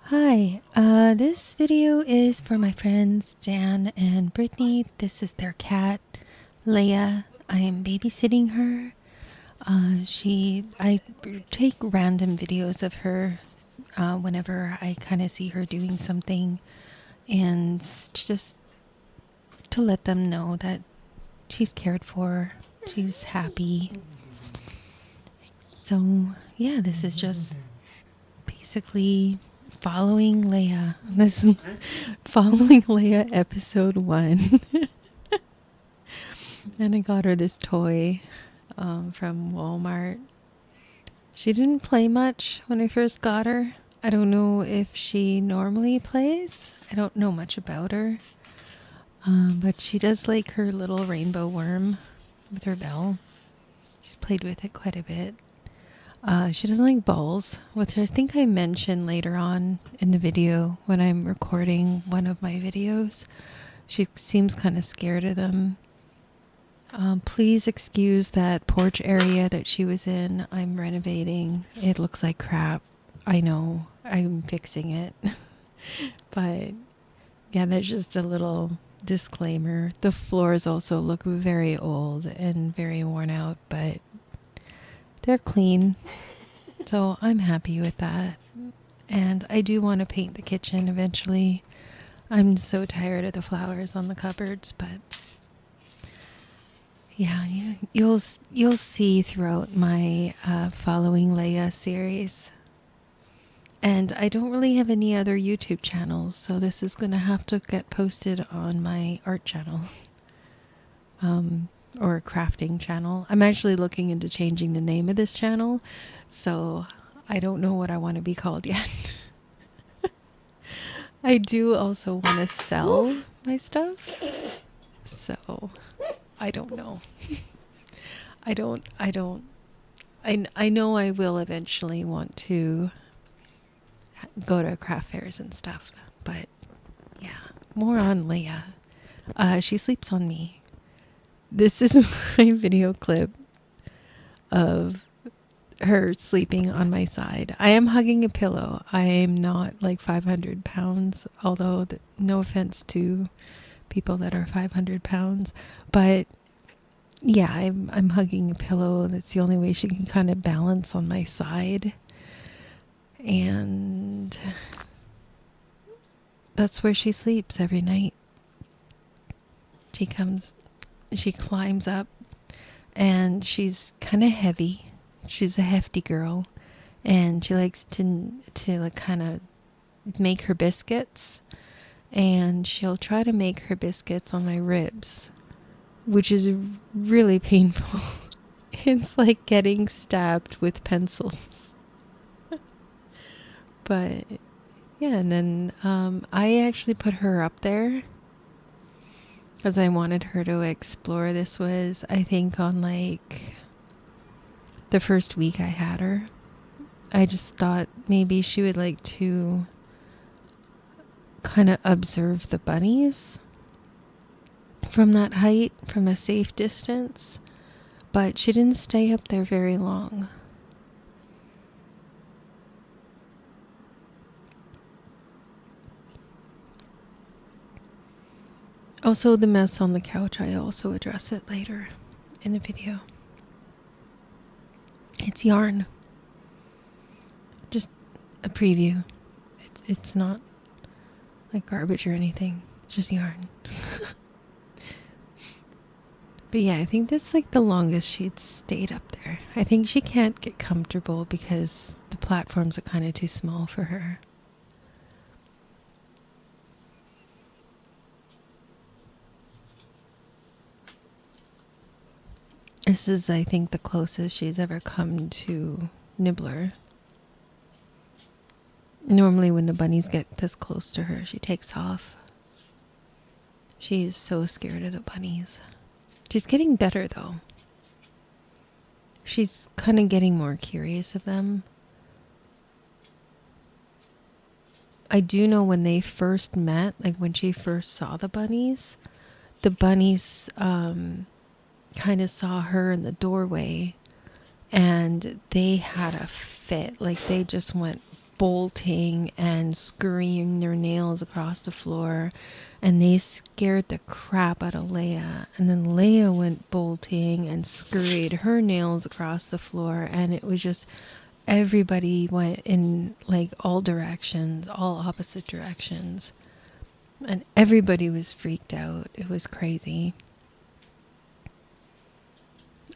Hi, this video is for my friends Dan and Brittany. This is their cat, Leia. I am babysitting her. I take random videos of her whenever I kind of see her doing something, and just to let them know that she's cared for, she's happy. So yeah, this is just basically following Leia. This is following Leia episode 1. And I got her this toy from Walmart. She didn't play much when I first got her. I don't know if she normally plays. I don't know much about her. But she does like her little rainbow worm with her bell. She's played with it quite a bit. She doesn't like balls, which I think I mentioned later on in the video when I'm recording one of my videos. She seems kind of scared of them. Please excuse that porch area that she was in. I'm renovating. It looks like crap. I know. I'm fixing it. But yeah, there's just a little disclaimer. The floors also look very old and very worn out, but they're clean. So I'm happy with that. And I do want to paint the kitchen eventually. I'm so tired of the flowers on the cupboards, but yeah, you'll see throughout my following Leia series. And I don't really have any other YouTube channels, so this is going to have to get posted on my art channel. Or crafting channel. I'm actually looking into changing the name of this channel, so I don't know what I want to be called yet. I do also want to sell my stuff, so I don't know. I know I will eventually want to go to craft fairs and stuff, but yeah, more on Leia. She sleeps on me. This is my video clip of her sleeping on my side. I am hugging a pillow. I am not like 500 pounds, although no offense to people that are 500 pounds, but yeah, I'm hugging a pillow. That's the only way she can kind of balance on my side. And that's where she sleeps every night. She climbs up, and she's kind of heavy. She's a hefty girl, and she likes to like kind of make her biscuits, and she'll try to make her biscuits on my ribs, which is really painful. It's like getting stabbed with pencils. But yeah, and then I actually put her up there because I wanted her to explore. This was, I think, on like the first week I had her. I just thought maybe she would like to kind of observe the bunnies from that height, from a safe distance. But she didn't stay up there very long. Also, the mess on the couch, I also address it later in the video. It's yarn. Just a preview. It's not like garbage or anything. It's just yarn. But yeah, I think that's like the longest she'd stayed up there. I think she can't get comfortable because the platforms are kind of too small for her. This is, I think, the closest she's ever come to Nibbler. Normally when the bunnies get this close to her, she takes off. She's so scared of the bunnies. She's getting better, though. She's kind of getting more curious of them. I do know when they first met, like when she first saw the bunnies kind of saw her in the doorway, and they had a fit. Like they just went bolting and scurrying their nails across the floor, and they scared the crap out of Leia. And then Leia went bolting and scurried her nails across the floor, and it was just everybody went in like all directions, all opposite directions, and everybody was freaked out. It was crazy.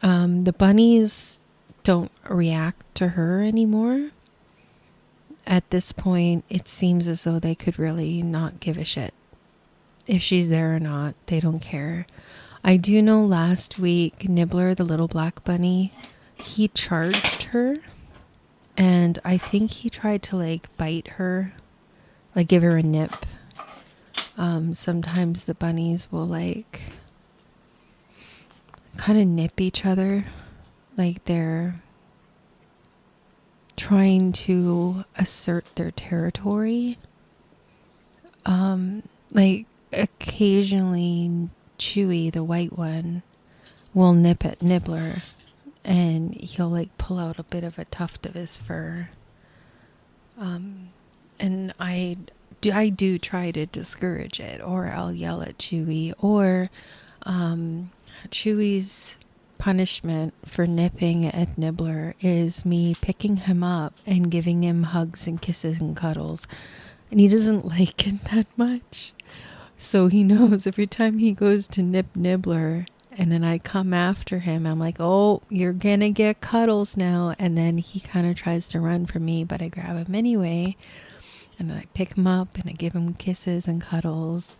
The bunnies don't react to her anymore. At this point, it seems as though they could really not give a shit if she's there or not. They don't care. I do know last week, Nibbler, the little black bunny, he charged her, and I think he tried to like bite her, like give her a nip. Sometimes the bunnies will like kind of nip each other, like they're trying to assert their territory. Like occasionally Chewy, the white one, will nip at Nibbler, and he'll like pull out a bit of a tuft of his fur. And I do try to discourage it, or I'll yell at Chewy, or Chewy's punishment for nipping at Nibbler is me picking him up and giving him hugs and kisses and cuddles. And he doesn't like it that much. So he knows every time he goes to nip Nibbler and then I come after him, I'm like, oh, you're gonna get cuddles now. And then he kind of tries to run from me, but I grab him anyway. And I pick him up and I give him kisses and cuddles.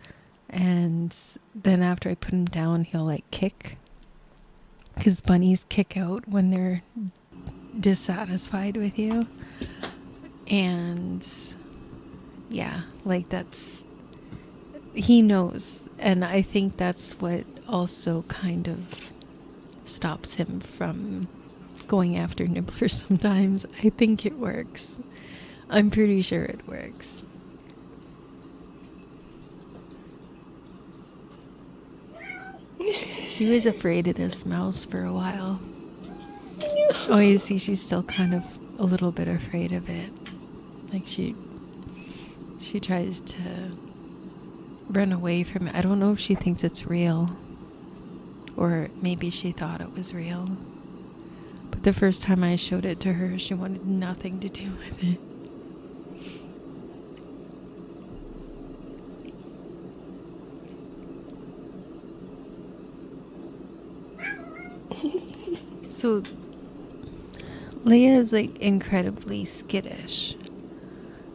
And then after I put him down, he'll like kick. Because bunnies kick out when they're dissatisfied with you. And yeah, like that's, he knows. And I think that's what also kind of stops him from going after Nibbler sometimes. I think it works. I'm pretty sure it works. She was afraid of this mouse for a while. Oh, you see, she's still kind of a little bit afraid of it. Like she tries to run away from it. I don't know if she thinks it's real, or maybe she thought it was real. But the first time I showed it to her, she wanted nothing to do with it. So Leia is like incredibly skittish.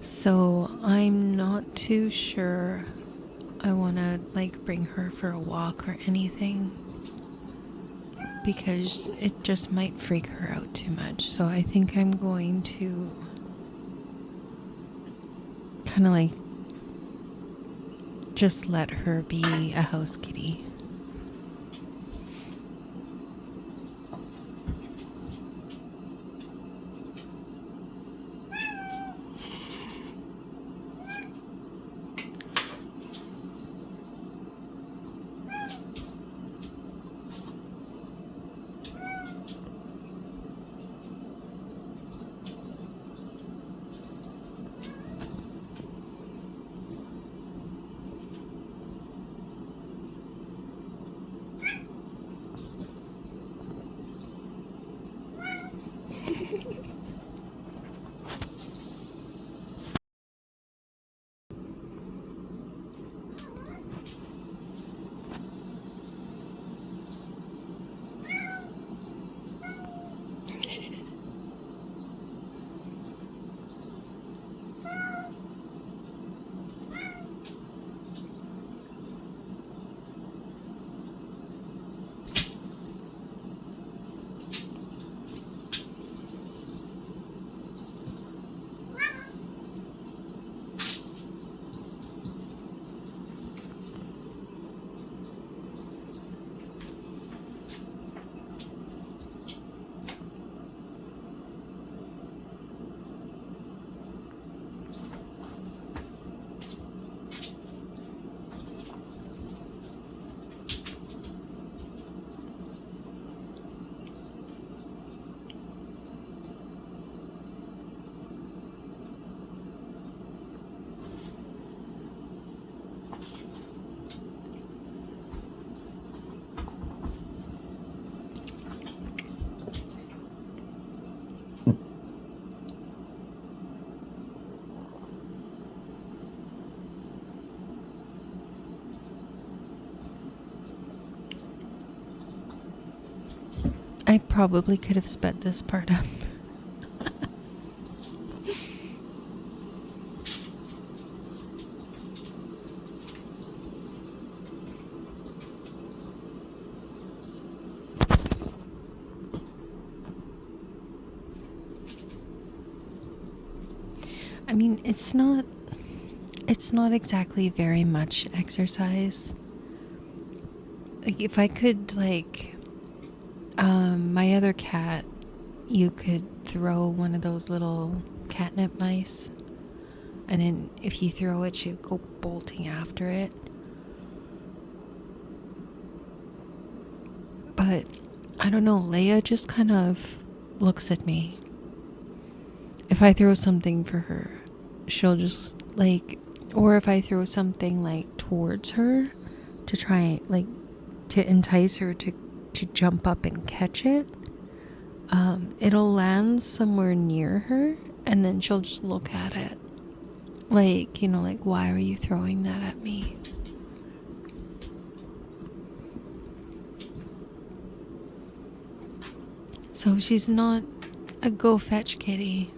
So I'm not too sure I want to like bring her for a walk or anything, because it just might freak her out too much. So I think I'm going to kind of like just let her be a house kitty. I probably could have sped this part up. I mean, it's not exactly very much exercise. Like if I could my other cat, you could throw one of those little catnip mice, and then if you throw it, she'd go bolting after it. But I don't know, Leia just kind of looks at me. If I throw something for her, she'll just or if I throw something towards her to try to entice her to jump up and catch it, it'll land somewhere near her, and then she'll just look at it why are you throwing that at me? So she's not a go fetch kitty.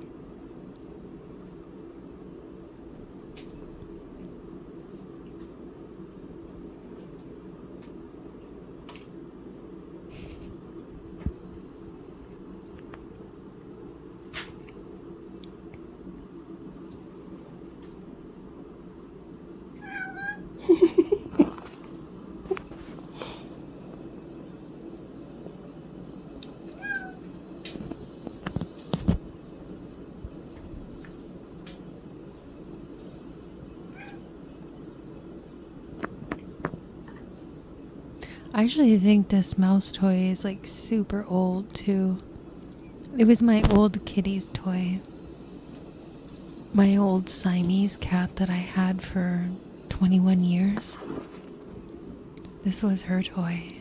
I actually think this mouse toy is super old too. It was my old kitty's toy. My old Siamese cat that I had for 21 years. This was her toy.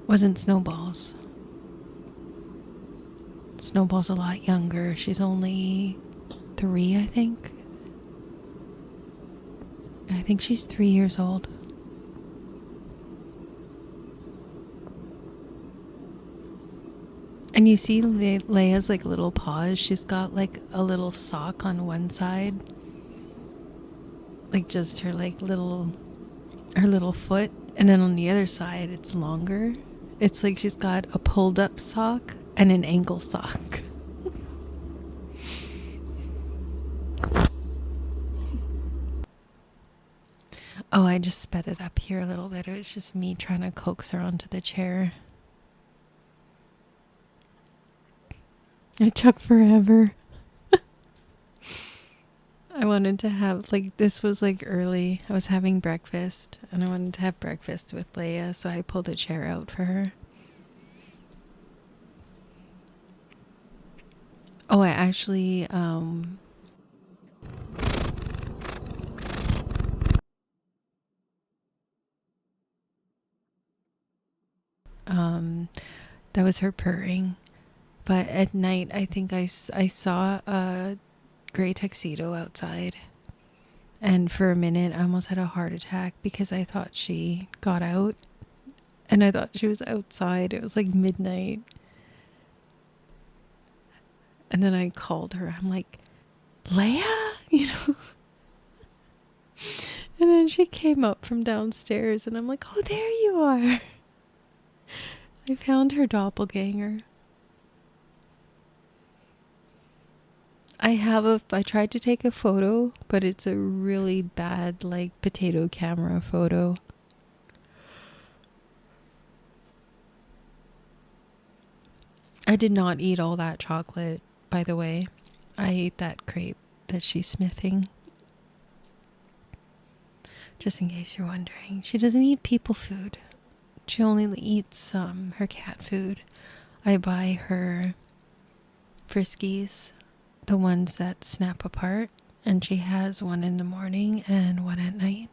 Wasn't Snowball's. Snowball's a lot younger. She's only 3, I think. I think she's 3 years old. And you see Leia's little paws. She's got a little sock on one side. Just her her little foot. And then on the other side it's longer. It's she's got a pulled up sock and an ankle sock. Oh, I just sped it up here a little bit. It was just me trying to coax her onto the chair. It took forever. I wanted to have, this was early. I was having breakfast, and I wanted to have breakfast with Leia, so I pulled a chair out for her. Oh, I actually, that was her purring. But at night, I think I saw a gray tuxedo outside. And for a minute, I almost had a heart attack because I thought she got out. And I thought she was outside. It was midnight. And then I called her. I'm like, Leia? And then she came up from downstairs. And I'm like, oh, there you are. I found her doppelganger. I tried to take a photo, but it's a really bad, potato camera photo. I did not eat all that chocolate, by the way. I ate that crepe that she's sniffing. Just in case you're wondering. She doesn't eat people food. She only eats her cat food. I buy her Friskies, the ones that snap apart, and she has one in the morning and one at night.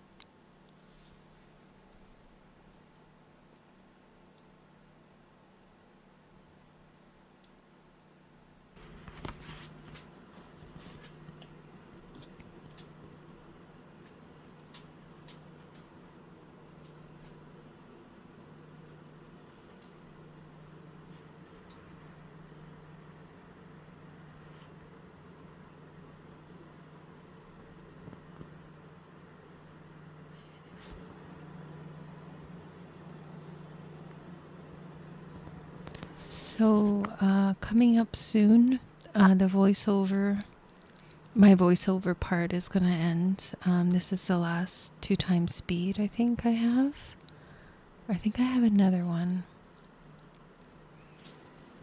So, coming up soon, the voiceover, my voiceover part is going to end. This is the last 2 times speed I think I have. I think I have another one.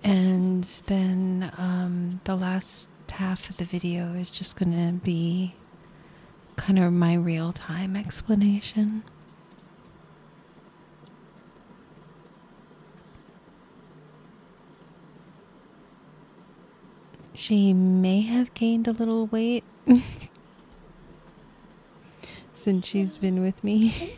And then the last half of the video is just going to be kind of my real-time explanation. She may have gained a little weight since she's been with me.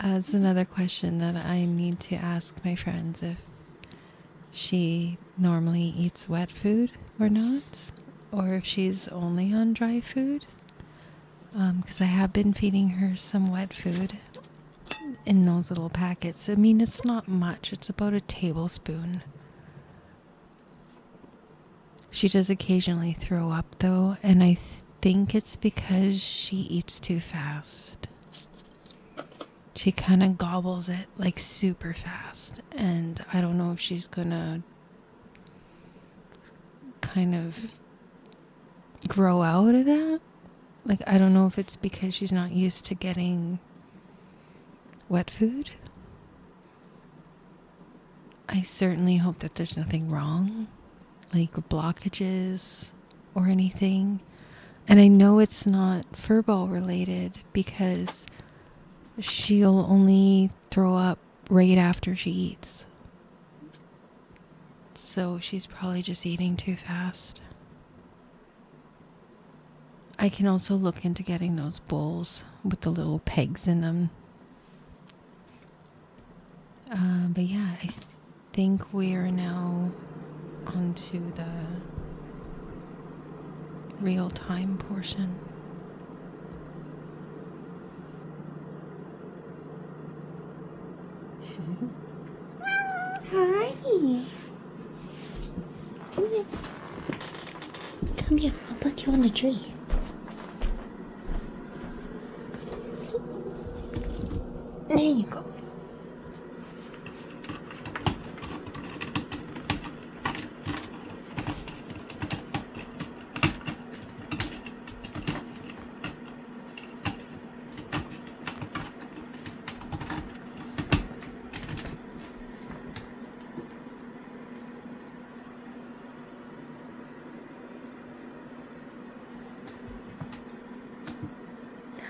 That's another question that I need to ask my friends, if she normally eats wet food or not, or if she's only on dry food. Because I have been feeding her some wet food in those little packets. I mean, it's not much. It's about a tablespoon. She does occasionally throw up though, and I think it's because she eats too fast. She kind of gobbles it like super fast, and I don't know if she's gonna kind of grow out of that. Like, I don't know if it's because she's not used to getting wet food. I certainly hope that there's nothing wrong, like blockages or anything. And I know it's not furball related because she'll only throw up right after she eats. So she's probably just eating too fast. I can also look into getting those bowls with the little pegs in them. But yeah, I think we are now onto the real-time portion. Hi. Come here. Come here. I'll put you on the tree. There you go.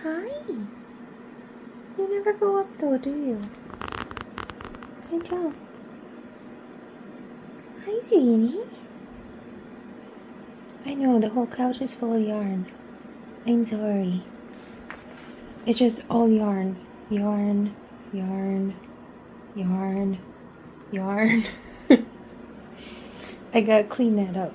Hi. You never go up though, do you? Good job. Hi, sweetie. I know, the whole couch is full of yarn. I'm sorry. It's just all yarn. Yarn, yarn, yarn, yarn. I gotta clean that up.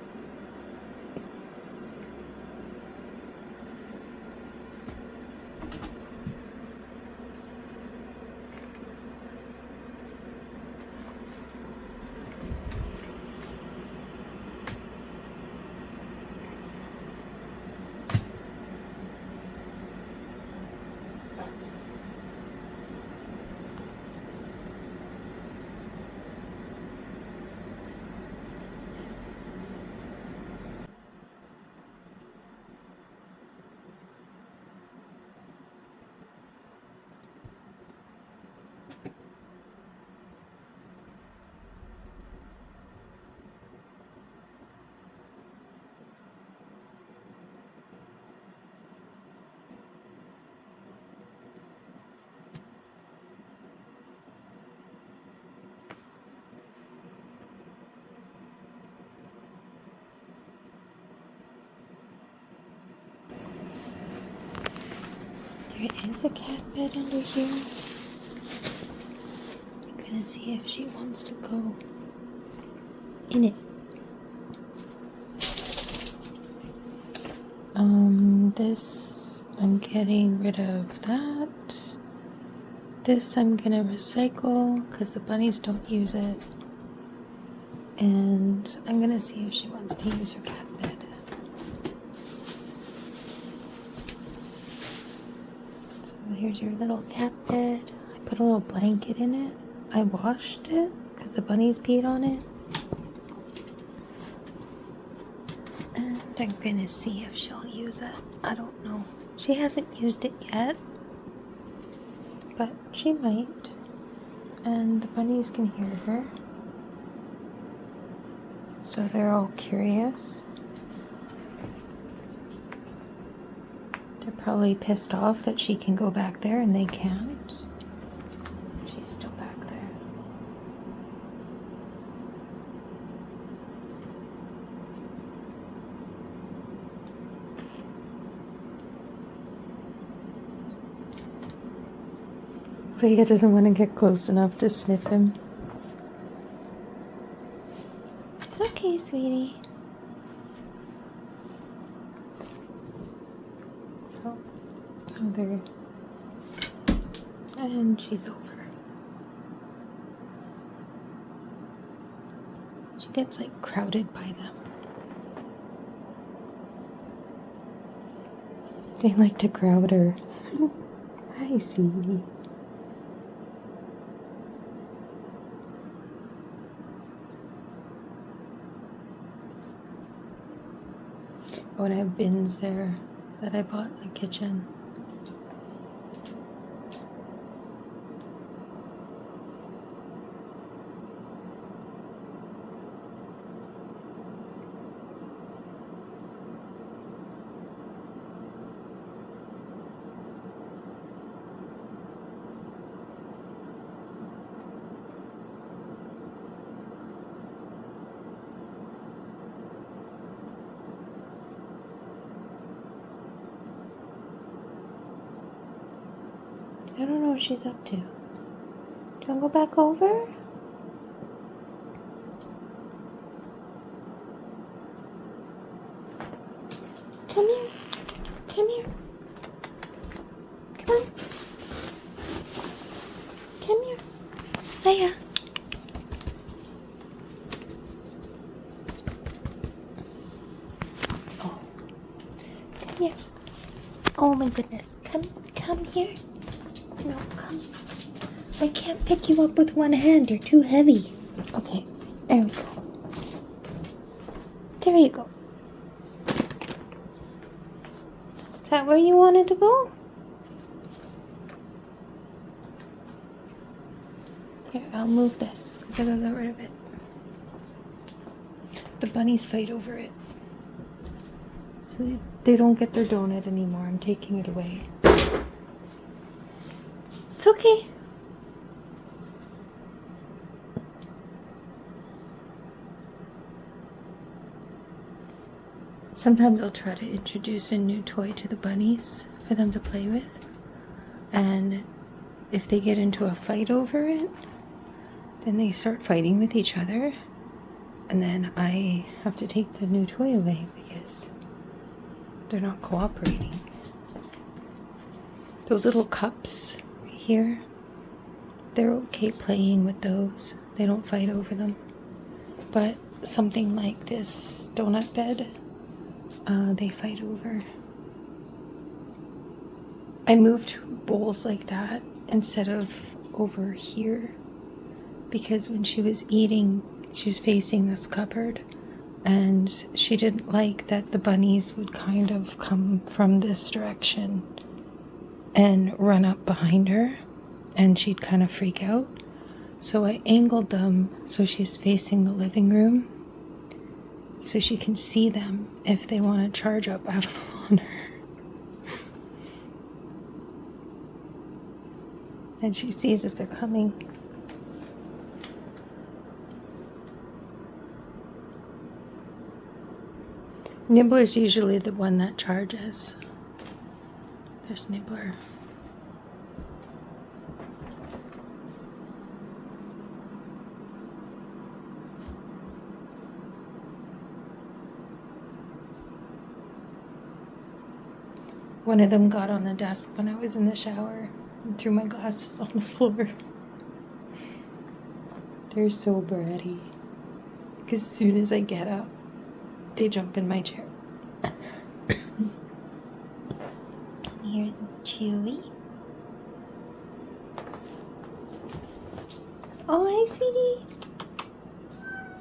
There is a cat bed under here. I'm gonna see if she wants to go in it. This, I'm getting rid of that. This I'm gonna recycle because the bunnies don't use it. And I'm gonna see if she wants to use her cat bed. So here's your little cat bed. I put a little blanket in it. I washed it because the bunnies peed on it. And I'm gonna see if she'll use it. I don't know. She hasn't used it yet, but she might. And the bunnies can hear her, so they're all curious. They're probably pissed off that she can go back there and they can't. She's still back there. Leia doesn't want to get close enough to sniff him. It's okay, sweetie. Oh, there. And she's over. She gets like crowded by them. They like to crowd her. Hi, sweetie. Oh, and I have bins there that I bought in the kitchen. I don't know what she's up to. Do you want to go back over? Come here. Come here. Come on. Come here. Leia. Oh. Come here. Oh my goodness. Come here. No, come. I can't pick you up with one hand. You're too heavy. Okay, there we go. There you go. Is that where you wanted to go? Here, I'll move this because I gotta get rid of it. The bunnies fight over it. So they don't get their donut anymore. I'm taking it away. It's okay. Sometimes I'll try to introduce a new toy to the bunnies for them to play with. And if they get into a fight over it, then they start fighting with each other. And then I have to take the new toy away because they're not cooperating. Those little cups right here, they're okay playing with those. They don't fight over them. But something like this donut bed, they fight over. I moved bowls like that instead of over here because when she was eating, she was facing this cupboard and she didn't like that the bunnies would kind of come from this direction and run up behind her and she'd kind of freak out. So I angled them so she's facing the living room so she can see them if they want to charge up Avalon on her. And she sees if they're coming. Nibbler's usually the one that charges. There's Nibbler. One of them got on the desk when I was in the shower and threw my glasses on the floor. They're so bratty. Because as soon as I get up, they jump in my chair. Here's Chewy. Oh, hi, sweetie.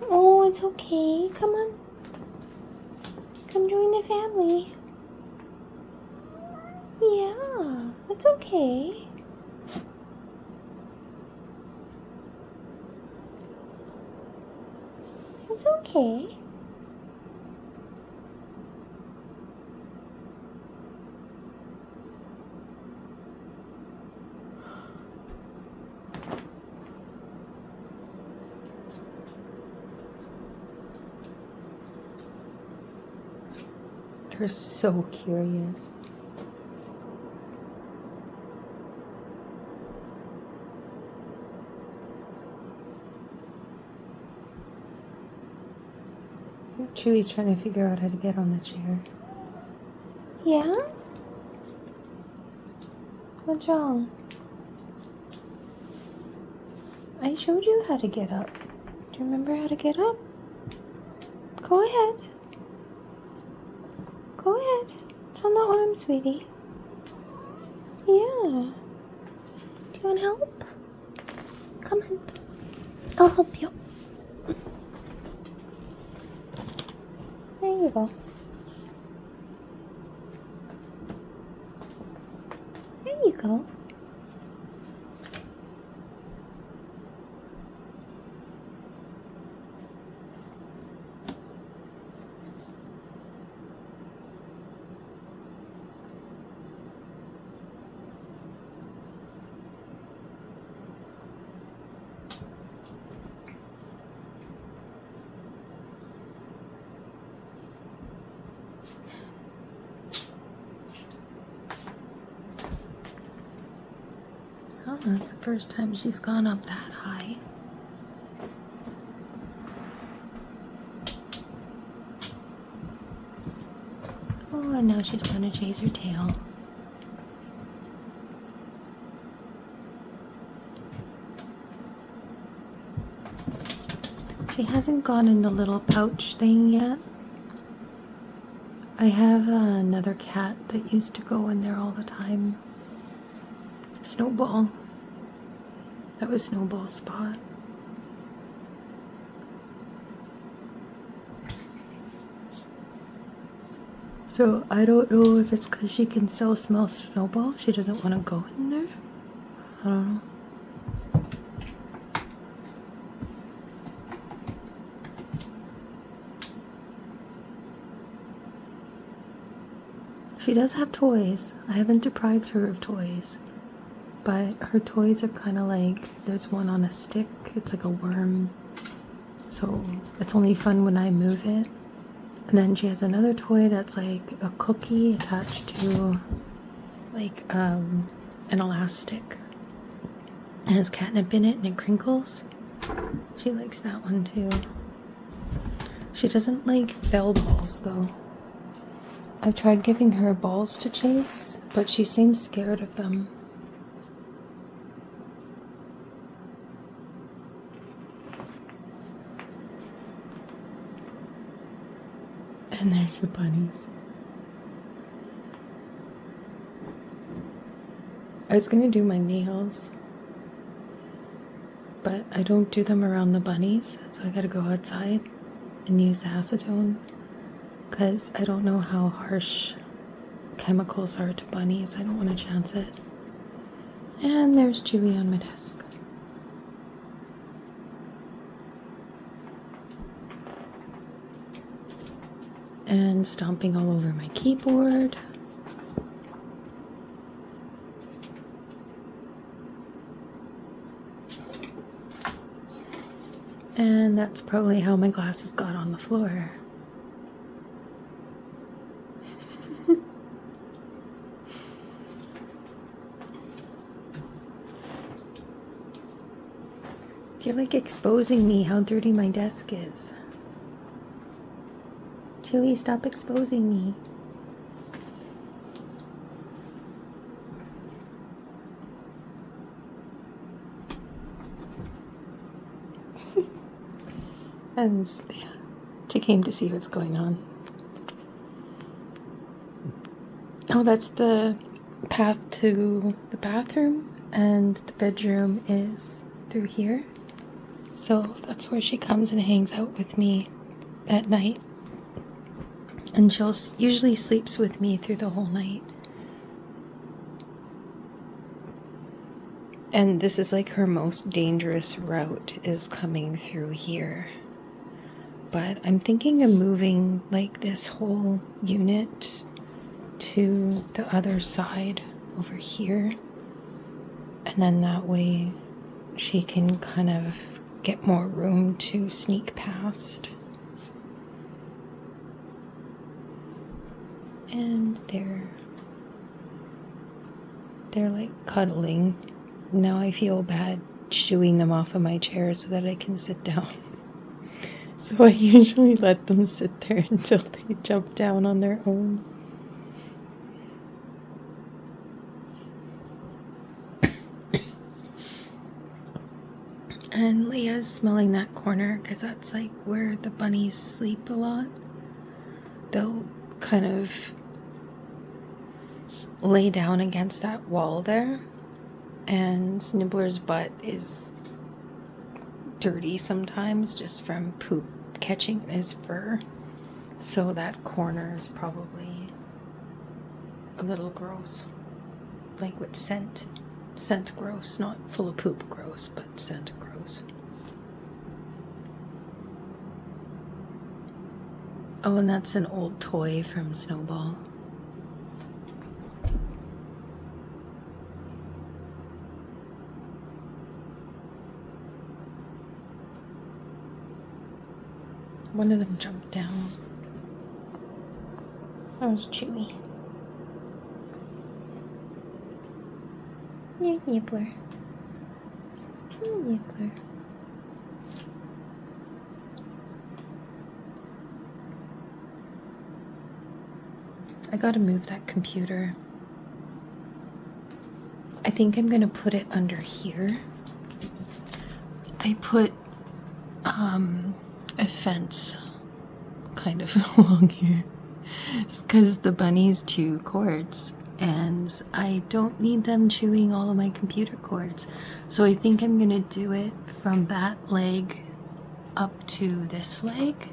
Oh, it's okay. Come on. Come join the family. Yeah, it's okay. It's okay. They're so curious. Chewy's trying to figure out how to get on the chair. Yeah? What's wrong? I showed you how to get up. Do you remember how to get up? Go ahead. Go ahead. It's on the arm, sweetie. Yeah. Do you want help? Come on. I'll help you. There you go. There you go. Oh, that's the first time she's gone up that high. Oh, and now she's gonna chase her tail. She hasn't gone in the little pouch thing yet. I have another cat that used to go in there all the time. Snowball. That was Snowball's spot. So I don't know if it's because she can still smell Snowball. She doesn't want to go in there. I don't know. She does have toys. I haven't deprived her of toys. But her toys are kind of like, there's one on a stick. It's like a worm. So it's only fun when I move it. And then she has another toy that's like a cookie attached to like an elastic. It has catnip in it and it crinkles. She likes that one too. She doesn't like bell balls though. I've tried giving her balls to chase, but she seems scared of them. And there's the bunnies. I was gonna do my nails, but I don't do them around the bunnies, so I gotta go outside and use the acetone because I don't know how harsh chemicals are to bunnies. I don't want to chance it. And there's Chewy on my desk. And stomping all over my keyboard. And that's probably how my glasses got on the floor. You're like exposing me how dirty my desk is. Chewy, stop exposing me. And just, yeah, she came to see what's going on. Oh, that's the path to the bathroom, and the bedroom is through here. So that's where she comes and hangs out with me at night. And she'll usually sleeps with me through the whole night. And this is like her most dangerous route is coming through here. But I'm thinking of moving like this whole unit to the other side over here. And then that way she can kind of get more room to sneak past. And they're like cuddling. Now I feel bad shooing them off of my chair so that I can sit down. So I usually let them sit there until they jump down on their own. And Leia's smelling that corner because that's like where the bunnies sleep a lot. They'll kind of lay down against that wall there. And Nibbler's butt is dirty sometimes just from poop catching his fur. So that corner is probably a little gross. Like with scent. Scent gross. Not full of poop gross, but scent gross. Oh, and that's an old toy from Snowball. One of them jumped down. That was Chewy. Yeah, Nibbler. Nibbler. I gotta move that computer. I think I'm gonna put it under here. I put a fence kind of along here. It's because the bunnies chew cords and I don't need them chewing all of my computer cords. So I think I'm gonna do it from that leg up to this leg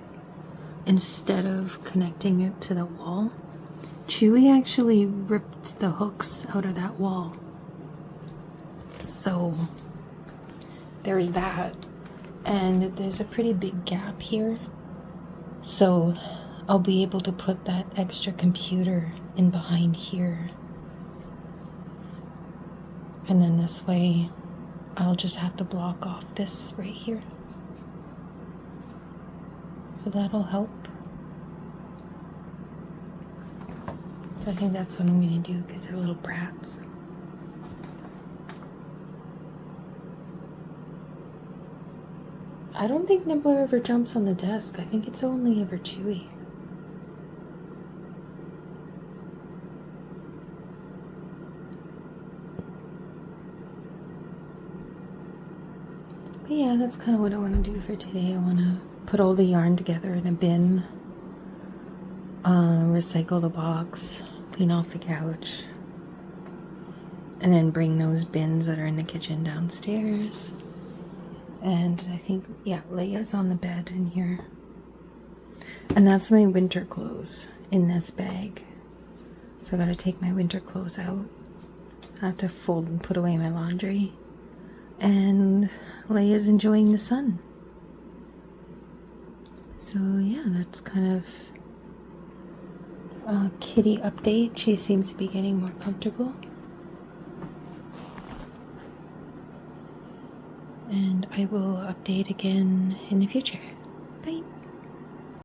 instead of connecting it to the wall. Chewy actually ripped the hooks out of that wall. So there's that. And there's a pretty big gap here. So I'll be able to put that extra computer in behind here. And then this way, I'll just have to block off this right here. So that'll help. So I think that's what I'm going to do because they're little brats. I don't think Nibbler ever jumps on the desk. I think it's only ever Chewy. But yeah, that's kind of what I want to do for today. I want to put all the yarn together in a bin, recycle the box, clean off the couch, and then bring those bins that are in the kitchen downstairs. And I think, yeah, Leia's on the bed in here. And that's my winter clothes in this bag. So I gotta take my winter clothes out. I have to fold and put away my laundry. And Leia's enjoying the sun. So yeah, that's kind of a kitty update. She seems to be getting more comfortable. And I will update again in the future.